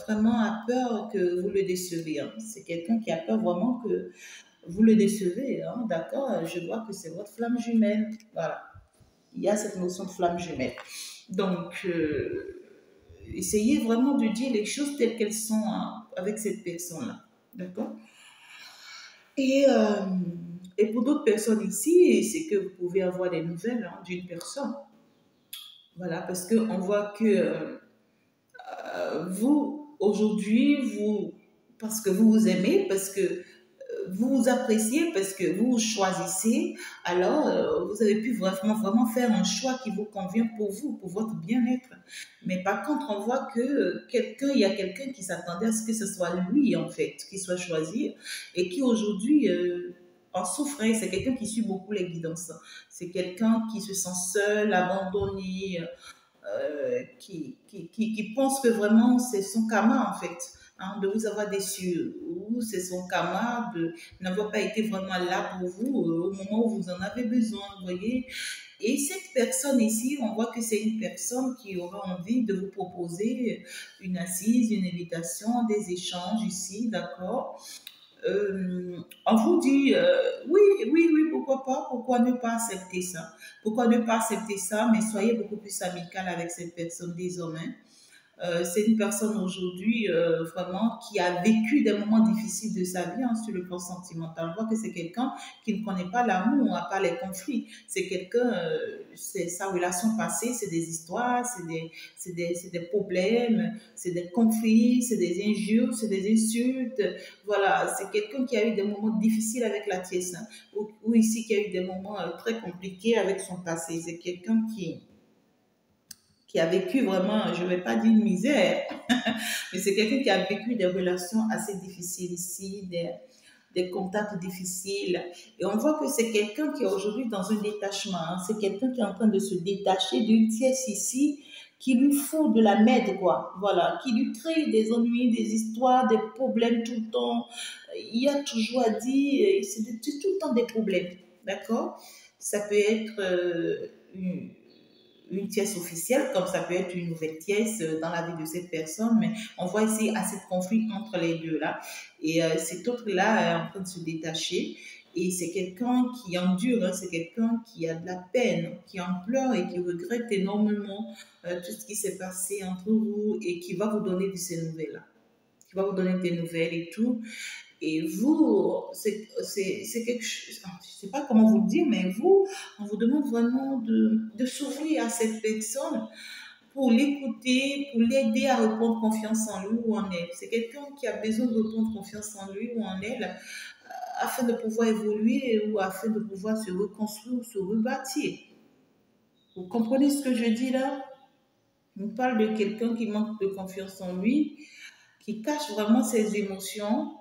vraiment a peur que vous le décevez. Hein. C'est quelqu'un qui a peur vraiment que vous le décevez. Hein, d'accord, je vois que c'est votre flamme jumelle. Voilà, il y a cette notion de flamme jumelle. Donc, essayez vraiment de dire les choses telles qu'elles sont hein, avec cette personne-là. D'accord? Et, euh, et pour d'autres personnes ici, c'est que vous pouvez avoir des nouvelles hein, d'une personne. Voilà, parce qu'on voit que vous, aujourd'hui, parce que vous vous aimez, parce que vous vous appréciez parce que vous vous choisissez, alors vous avez pu vraiment faire un choix qui vous convient pour vous, pour votre bien-être. Mais par contre, on voit que il y a quelqu'un qui s'attendait à ce que ce soit lui, en fait, qui soit choisi et qui aujourd'hui en souffre. C'est quelqu'un qui suit beaucoup les guidances. C'est quelqu'un qui se sent seul, abandonné, qui pense que vraiment c'est son karma en fait, hein, de vous avoir déçu, ou c'est son karma de n'avoir pas été vraiment là pour vous au moment où vous en avez besoin, vous voyez. Et cette personne ici, on voit que c'est une personne qui aura envie de vous proposer une assise, une invitation, des échanges ici, d'accord. On vous dit oui, oui, oui, pourquoi pas, pourquoi ne pas accepter ça? Pourquoi ne pas accepter ça, mais soyez beaucoup plus amical avec cette personne désormais. C'est une personne aujourd'hui vraiment qui a vécu des moments difficiles de sa vie hein, sur le plan sentimental. On voit que c'est quelqu'un qui ne connaît pas l'amour, à part les conflits. C'est quelqu'un, c'est sa relation passée, c'est des histoires, c'est des problèmes, c'est des conflits, c'est des injures, c'est des insultes. Voilà, c'est quelqu'un qui a eu des moments difficiles avec la tienne, hein, ou ici qui a eu des moments très compliqués avec son passé. C'est quelqu'un qui a vécu vraiment, je ne vais pas dire une misère, mais c'est quelqu'un qui a vécu des relations assez difficiles ici, des contacts difficiles. Et on voit que c'est quelqu'un qui est aujourd'hui dans un détachement. Hein. C'est quelqu'un qui est en train de se détacher d'une pièce ici qui lui faut de la m'aide, quoi. Voilà, qui lui crée des ennuis, des histoires, des problèmes tout le temps. Il y a toujours à dire, c'est tout le temps des problèmes, d'accord. Ça peut être une pièce officielle, comme ça peut être une nouvelle pièce dans la vie de cette personne, mais on voit ici assez de conflit entre les deux là. Et cet autre-là est en train de se détacher. Et c'est quelqu'un qui endure, hein, c'est quelqu'un qui a de la peine, qui en pleure et qui regrette énormément tout ce qui s'est passé entre vous et qui va vous donner de ces nouvelles-là. Qui va vous donner des nouvelles et tout. Et vous, c'est quelque chose, je ne sais pas comment vous le dire, mais vous, on vous demande vraiment de s'ouvrir à cette personne pour l'écouter, pour l'aider à reprendre confiance en lui ou en elle. C'est quelqu'un qui a besoin de reprendre confiance en lui ou en elle afin de pouvoir évoluer ou afin de pouvoir se reconstruire ou se rebâtir. Vous comprenez ce que je dis là? On parle de quelqu'un qui manque de confiance en lui, qui cache vraiment ses émotions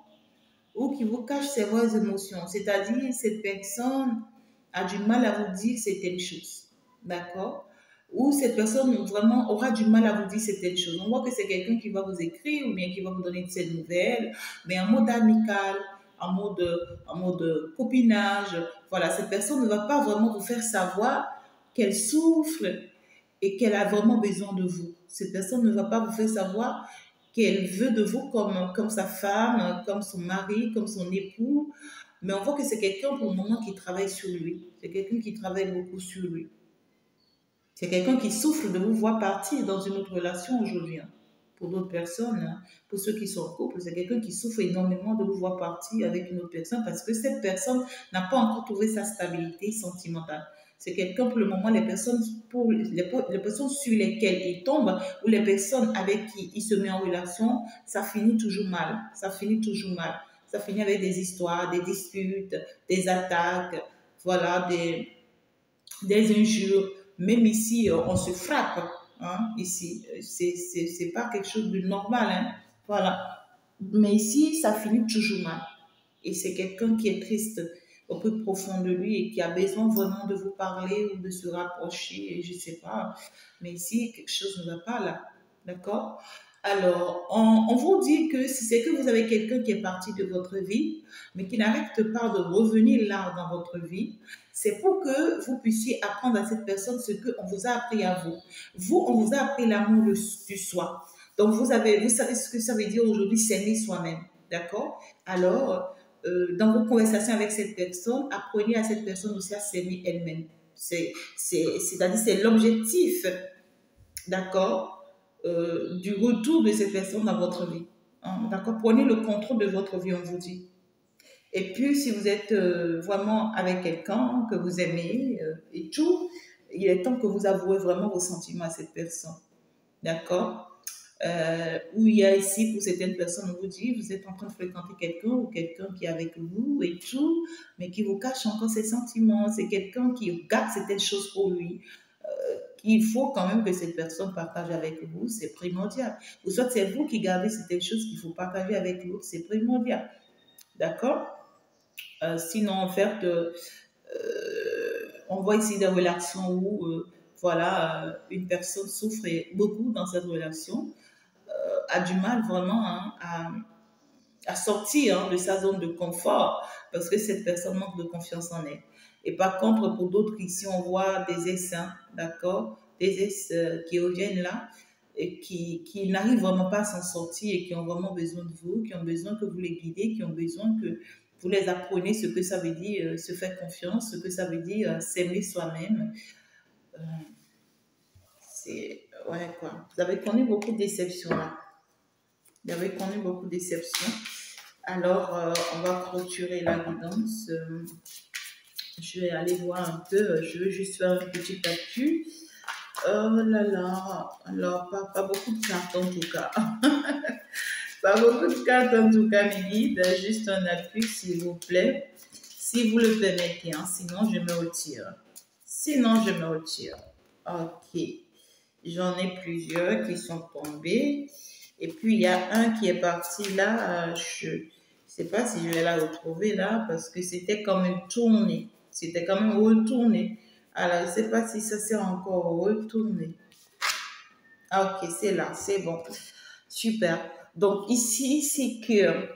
ou qui vous cache ses vraies émotions. C'est-à-dire, cette personne a du mal à vous dire certaines choses. D'accord? Ou cette personne vraiment aura du mal à vous dire certaines choses. On voit que c'est quelqu'un qui va vous écrire ou bien qui va vous donner de ces nouvelles, mais en mode amical, en mode copinage. Voilà, cette personne ne va pas vraiment vous faire savoir qu'elle souffre et qu'elle a vraiment besoin de vous. Cette personne ne va pas vous faire savoir qu'elle veut de vous comme sa femme, comme son mari, comme son époux. Mais on voit que c'est quelqu'un pour le moment qui travaille sur lui. C'est quelqu'un qui travaille beaucoup sur lui. C'est quelqu'un qui souffre de vous voir partir dans une autre relation aujourd'hui. Hein. Pour d'autres personnes, hein, pour ceux qui sont en couple, c'est quelqu'un qui souffre énormément de vous voir partir avec une autre personne parce que cette personne n'a pas encore trouvé sa stabilité sentimentale. C'est quelqu'un, pour le moment, les personnes sur lesquelles il tombe ou les personnes avec qui il se met en relation, ça finit toujours mal. Ça finit toujours mal. Ça finit avec des histoires, des disputes, des attaques, voilà, des injures. Même ici, on se frappe. Hein, ici, c'est pas quelque chose de normal. Hein, voilà. Mais ici, ça finit toujours mal. Et c'est quelqu'un qui est triste au plus profond de lui et qui a besoin vraiment de vous parler ou de se rapprocher, et je ne sais pas. Mais ici, quelque chose ne va pas là. D'accord? Alors, on vous dit que si c'est que vous avez quelqu'un qui est parti de votre vie, mais qui n'arrête pas de revenir là dans votre vie, c'est pour que vous puissiez apprendre à cette personne ce qu'on vous a appris à vous. Vous, on vous a appris l'amour du soi. Donc, vous savez ce que ça veut dire aujourd'hui, s'aimer soi-même. D'accord? Alors, dans vos conversations avec cette personne, apprenez à cette personne aussi à s'aimer elle-même. C'est-à-dire, c'est l'objectif, d'accord, du retour de cette personne dans votre vie. Hein, d'accord? Prenez le contrôle de votre vie, on vous dit. Et puis, si vous êtes vraiment avec quelqu'un que vous aimez et tout, il est temps que vous avouez vraiment vos sentiments à cette personne. D'accord? où il y a ici, pour certaines personnes, on vous dit, vous êtes en train de fréquenter quelqu'un ou quelqu'un qui est avec vous et tout, mais qui vous cache encore ses sentiments. C'est quelqu'un qui garde certaines choses pour lui. Il faut quand même que cette personne partage avec vous, c'est primordial. Ou soit c'est vous qui gardez certaines choses qu'il faut partager avec l'autre, c'est primordial. D'accord? Sinon, en fait, on voit ici des relations où, voilà, une personne souffre beaucoup dans cette relation, a du mal vraiment hein, à sortir hein, de sa zone de confort parce que cette personne manque de confiance en elle. Et par contre, pour d'autres ici, on voit des ex, hein, d'accord, des ex qui reviennent là et qui n'arrivent vraiment pas à s'en sortir et qui ont vraiment besoin de vous, qui ont besoin que vous les guidez, qui ont besoin que vous les appreniez ce que ça veut dire se faire confiance, ce que ça veut dire s'aimer soi-même. Euh, c'est, ouais, quoi. Vous avez connu beaucoup de déceptions là. Vous avez connu beaucoup de déceptions. Alors, on va clôturer la guidance. Je vais aller voir un peu. Je veux juste faire une petite actu. Oh là là. Alors, pas beaucoup de cartes en tout cas. Pas beaucoup de cartes en tout cas, mes guides. Juste un appui, s'il vous plaît. Si vous le permettez. Hein. Sinon, je me retire. Sinon, je me retire. Ok. J'en ai plusieurs qui sont tombés. Et puis, il y a un qui est parti là. Je ne sais pas si je vais la retrouver là parce que c'était comme une tournée. C'était comme une retournée. Alors, je ne sais pas si ça s'est encore retourné. Ah, ok, c'est là. C'est bon. Super. Donc, ici, c'est que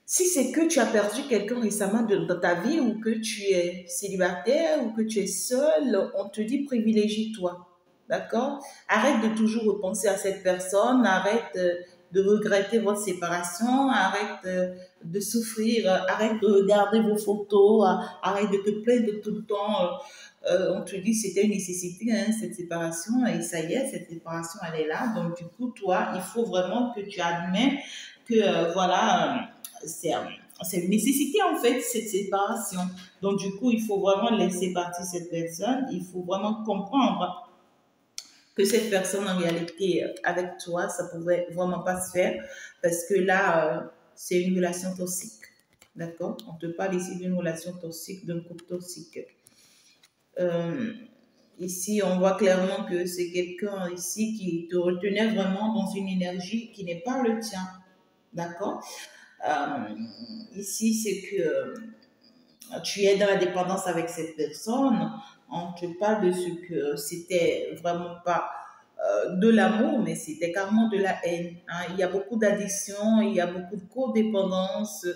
si c'est que tu as perdu quelqu'un récemment dans ta vie ou que tu es célibataire ou que tu es seul, on te dit privilégie-toi. D'accord? Arrête de toujours repenser à cette personne, arrête de regretter votre séparation, arrête de souffrir, arrête de regarder vos photos, arrête de te plaindre tout le temps. On te dit c'était une nécessité, hein, cette séparation, et ça y est, cette séparation, elle est là. Donc, du coup, toi, il faut vraiment que tu admets que, voilà, c'est une nécessité en fait, cette séparation. Donc du coup, il faut vraiment laisser partir cette personne. Il faut vraiment comprendre que cette personne en réalité avec toi, ça pouvait vraiment pas se faire parce que là, c'est une relation toxique. D'accord? On te parle ici d'une relation toxique, d'un couple toxique. Euh, Ici, on voit clairement que c'est quelqu'un ici qui te retenait vraiment dans une énergie qui n'est pas le tien. D'accord? Euh, Ici, c'est que tu es dans la dépendance avec cette personne. On te parle de ce que c'était vraiment pas de l'amour, mais c'était carrément de la haine. Hein. Il y a beaucoup d'addiction, il y a beaucoup de codépendance.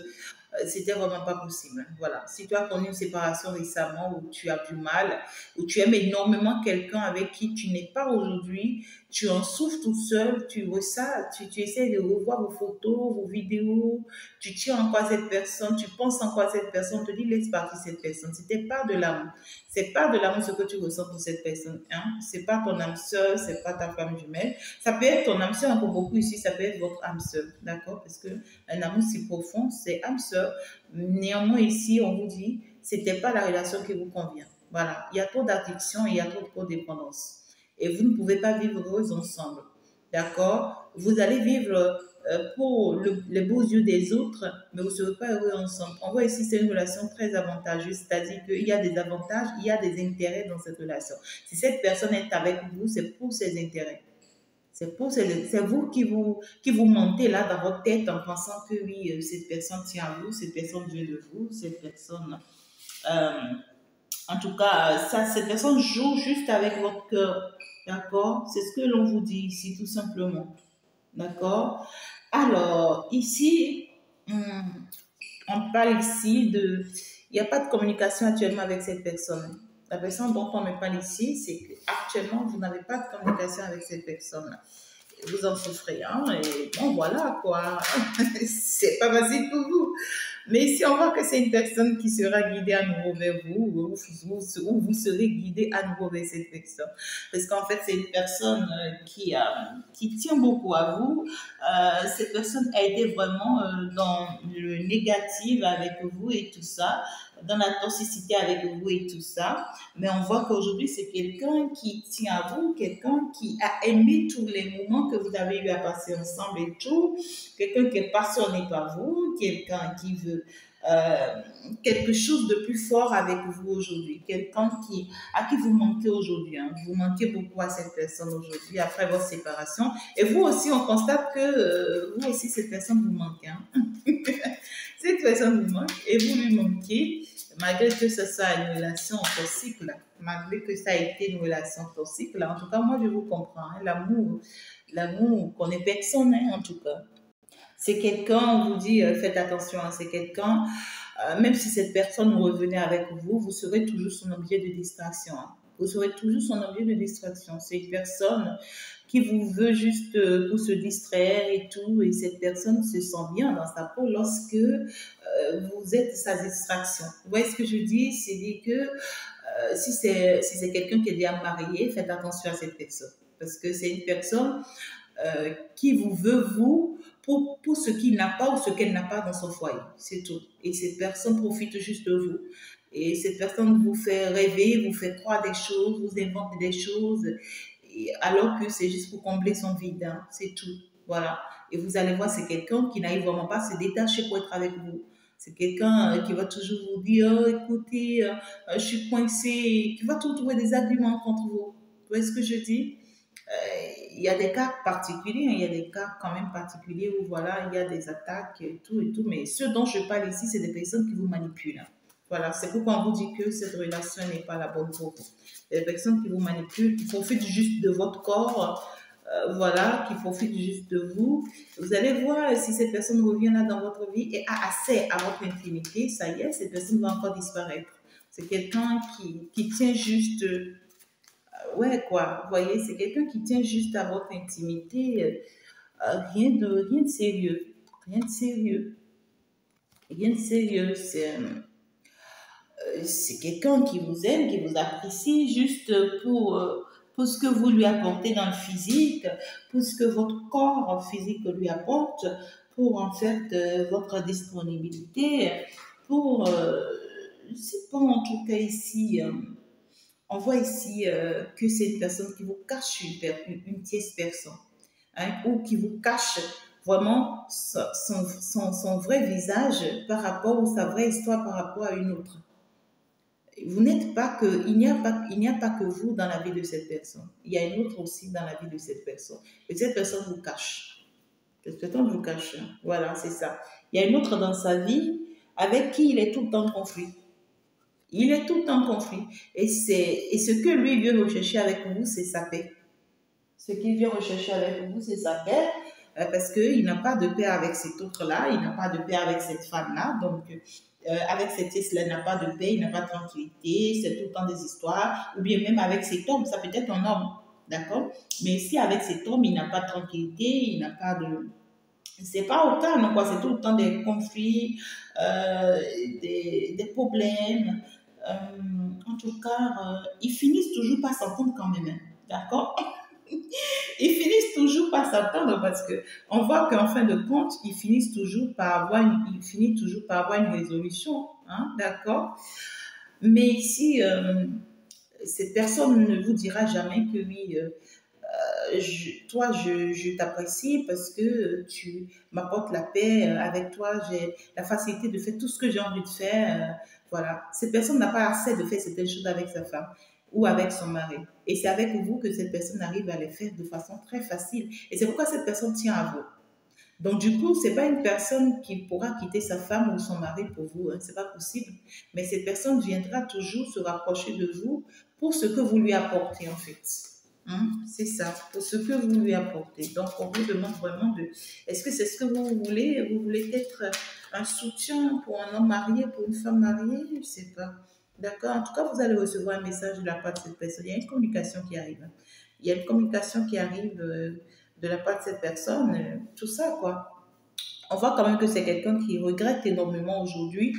C'était vraiment pas possible. Voilà. Si tu as connu une séparation récemment où tu as du mal, où tu aimes énormément quelqu'un avec qui tu n'es pas aujourd'hui, tu en souffres tout seul, tu vois ça, tu essaies de revoir vos photos, vos vidéos, tu tiens en quoi cette personne, tu penses en quoi cette personne, te dit laisse partir cette personne. C'était pas de l'amour. C'est pas de l'amour ce que tu ressens pour cette personne. Hein? C'est pas ton âme sœur, c'est pas ta femme jumelle. Ça peut être ton âme sœur, pour beaucoup ici, ça peut être votre âme sœur. D'accord? Parce que un amour si profond, c'est âme sœur. Néanmoins, ici, on vous dit, c'était pas la relation qui vous convient. Voilà. Il y a trop d'addiction, il y a trop de codépendance. Et vous ne pouvez pas vivre heureux ensemble. D'accord? Vous allez vivre pour les beaux yeux des autres, mais vous ne serez pas heureux ensemble. On voit ici, c'est une relation très avantageuse, c'est-à-dire qu'il y a des avantages, il y a des intérêts dans cette relation. Si cette personne est avec vous, c'est pour ses intérêts. C'est vous qui vous mentez là dans votre tête en pensant que oui, cette personne tient à vous, cette personne veut de vous, cette personne. euh, En tout cas, ça, cette personne joue juste avec votre cœur. D'accord? C'est ce que l'on vous dit ici, tout simplement. D'accord? Alors, ici, on parle ici de... Il n'y a pas de communication actuellement avec cette personne. La personne dont on me parle ici, c'est qu'actuellement, vous n'avez pas de communication avec cette personne. Vous en souffrez, hein, et bon, voilà, quoi. C'est pas facile pour vous. Mais si on voit que c'est une personne qui sera guidée à nouveau vers vous, ou vous serez guidé à nouveau vers cette personne. Parce qu'en fait, c'est une personne qui tient beaucoup à vous. Cette personne a été vraiment dans le négatif avec vous et tout ça. dans la toxicité avec vous et tout ça. Mais on voit qu'aujourd'hui, c'est quelqu'un qui tient à vous, quelqu'un qui a aimé tous les moments que vous avez eu à passer ensemble et tout, quelqu'un qui est passionné par vous, quelqu'un qui veut euh, quelque chose de plus fort avec vous aujourd'hui, quelqu'un à qui vous manquez aujourd'hui. Hein. Vous manquez beaucoup à cette personne aujourd'hui après votre séparation. Et vous aussi, on constate que vous aussi, cette personne vous manque. Hein. Cette personne vous manque et vous lui manquez, malgré que ce soit une relation toxique, là, malgré que ça a été une relation toxique. Là, en tout cas, moi, je vous comprends. Hein. L'amour connaît personne, hein, en tout cas. C'est quelqu'un, on vous dit, faites attention, hein, c'est quelqu'un, même si cette personne revenait avec vous, vous serez toujours son objet de distraction. Hein. Vous serez toujours son objet de distraction. C'est une personne qui vous veut juste pour se distraire et tout, et cette personne se sent bien dans sa peau lorsque vous êtes sa distraction. Vous voyez ce que je dis? C'est dire que si c'est quelqu'un qui est déjà marié, faites attention à cette personne. Parce que c'est une personne qui vous veut, vous, pour ce qu'il n'a pas ou ce qu'elle n'a pas dans son foyer. C'est tout. Et cette personne profite juste de vous. Et cette personne vous fait rêver, vous fait croire des choses, vous invente des choses, alors que c'est juste pour combler son vide. Hein. C'est tout. Voilà. Et vous allez voir, c'est quelqu'un qui n'arrive vraiment pas à se détacher pour être avec vous. C'est quelqu'un qui va toujours vous dire, oh, écoutez, je suis coincé, qui va toujours trouver des arguments contre vous. Vous voyez ce que je dis? Il y a des cas particuliers, hein, il y a des cas quand même particuliers où voilà, il y a des attaques et tout, mais ce dont je parle ici, c'est des personnes qui vous manipulent. Hein. Voilà, c'est pourquoi on vous dit que cette relation n'est pas la bonne pour vous. Des personnes qui vous manipulent, qui profitent juste de votre corps, voilà, qui profitent juste de vous. Vous allez voir si cette personne revient là dans votre vie et a accès à votre intimité, ça y est, cette personne va encore disparaître. C'est quelqu'un qui tient juste ouais, quoi, vous voyez, c'est quelqu'un qui tient juste à votre intimité, rien de sérieux, rien de sérieux, rien de sérieux, c'est quelqu'un qui vous aime, qui vous apprécie juste pour ce que vous lui apportez dans le physique, pour ce que votre corps physique lui apporte, pour en fait votre disponibilité, pour, c'est pas en tout cas ici, on voit ici que c'est une personne qui vous cache une tierce personne, hein, ou qui vous cache vraiment son vrai visage par rapport ou sa vraie histoire par rapport à une autre. Vous n'êtes pas que, il n'y a pas que vous dans la vie de cette personne. Il y a une autre aussi dans la vie de cette personne. Et cette personne vous cache. Cette personne vous cache. Hein. Voilà, c'est ça. Il y a une autre dans sa vie avec qui il est tout le temps en conflit. Il est tout le temps en conflit. Et ce que lui vient rechercher avec vous, c'est sa paix. Ce qu'il vient rechercher avec vous, c'est sa paix. Parce qu'il n'a pas de paix avec cet autre-là, il n'a pas de paix avec cette femme-là. Donc, avec cet homme-là, il n'a pas de paix, il n'a pas de tranquillité, c'est tout le temps des histoires. Ou bien même avec cet homme, ça peut être un homme. D'accord? Mais si avec cet homme, il n'a pas de tranquillité, il n'a pas de. C'est pas au calme, quoi. C'est tout le temps des conflits, des problèmes. En tout cas, ils finissent toujours par s'entendre quand même. Hein. D'accord? Ils finissent toujours par s'entendre parce que on voit qu'en fin de compte, ils finissent toujours par avoir une résolution. Hein, d'accord? Mais ici, cette personne ne vous dira jamais que oui, je t'apprécie parce que tu m'apportes la paix. Avec toi, j'ai la facilité de faire tout ce que j'ai envie de faire. Voilà. Cette personne n'a pas assez de faire certaines choses avec sa femme ou avec son mari. Et c'est avec vous que cette personne arrive à les faire de façon très facile. Et c'est pourquoi cette personne tient à vous. Donc, du coup, c'est pas une personne qui pourra quitter sa femme ou son mari pour vous. Hein, c'est pas possible. Mais cette personne viendra toujours se rapprocher de vous pour ce que vous lui apportez, en fait. Hein, c'est ça, pour ce que vous lui apportez. Donc, on vous demande vraiment de... Est-ce que c'est ce que vous voulez? Vous voulez être un soutien pour un homme marié, pour une femme mariée? Je ne sais pas. D'accord? En tout cas, vous allez recevoir un message de la part de cette personne. Il y a une communication qui arrive. Il y a une communication qui arrive de la part de cette personne. Tout ça, quoi. On voit quand même que c'est quelqu'un qui regrette énormément aujourd'hui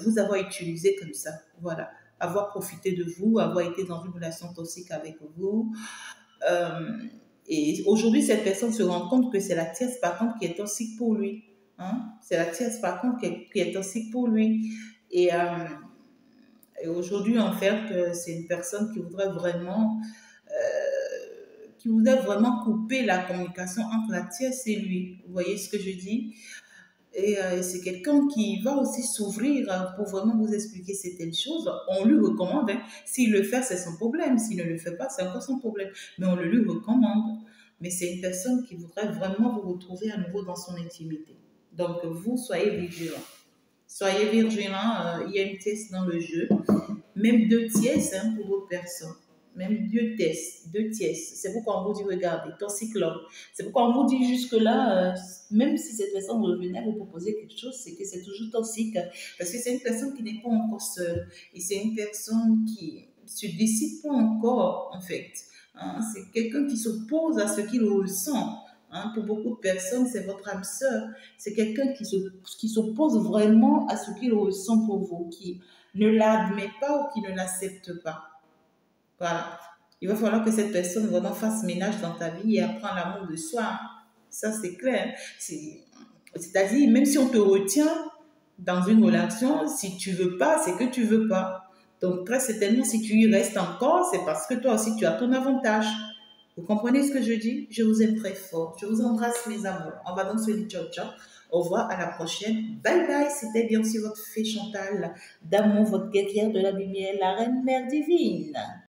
vous avoir utilisé comme ça. Voilà. Avoir profité de vous, avoir été dans une relation toxique avec vous. Euh, et aujourd'hui, cette personne se rend compte que c'est la tierce, par contre, qui est toxique pour lui. Hein? C'est la tierce, par contre, qui est toxique pour lui. Et, et aujourd'hui, en fait, c'est une personne qui voudrait vraiment couper la communication entre la tierce et lui. Vous voyez ce que je dis? Et c'est quelqu'un qui va aussi s'ouvrir pour vraiment vous expliquer certaines choses. On lui recommande, hein. S'il le fait, c'est son problème. S'il ne le fait pas, c'est encore son problème. Mais on le lui recommande. Mais c'est une personne qui voudrait vraiment vous retrouver à nouveau dans son intimité. Donc, vous, soyez vigilants. Soyez vigilants. Il y a une test dans le jeu. Même deux tiers, hein, pour votre personne. Même deux tiers. C'est pourquoi on vous dit, regardez, ton cyclone. C'est pourquoi on vous dit jusque-là, même si cette personne revenait vous proposer quelque chose, c'est que c'est toujours toxique. Parce que c'est une personne qui n'est pas encore seule. Et c'est une personne qui se décide pas encore, en fait. Hein, c'est quelqu'un qui s'oppose à ce qu'il ressent. Hein, pour beaucoup de personnes, c'est votre âme sœur. C'est quelqu'un qui s'oppose vraiment à ce qu'il ressent pour vous, qui ne l'admet pas ou qui ne l'accepte pas. Voilà. Il va falloir que cette personne vraiment fasse ménage dans ta vie et apprend l'amour de soi. Ça, c'est clair. C'est-à-dire, même si on te retient dans une relation, si tu veux pas, c'est que tu veux pas. Donc, très certainement, si tu y restes encore, c'est parce que toi aussi, tu as ton avantage. Vous comprenez ce que je dis? Je vous aime très fort. Je vous embrasse, mes amours. On va donc se dire ciao, ciao. Au revoir, à la prochaine. Bye bye. C'était bien sûr votre fée Chantal d'amour, votre guerrière de la lumière, la reine mère divine.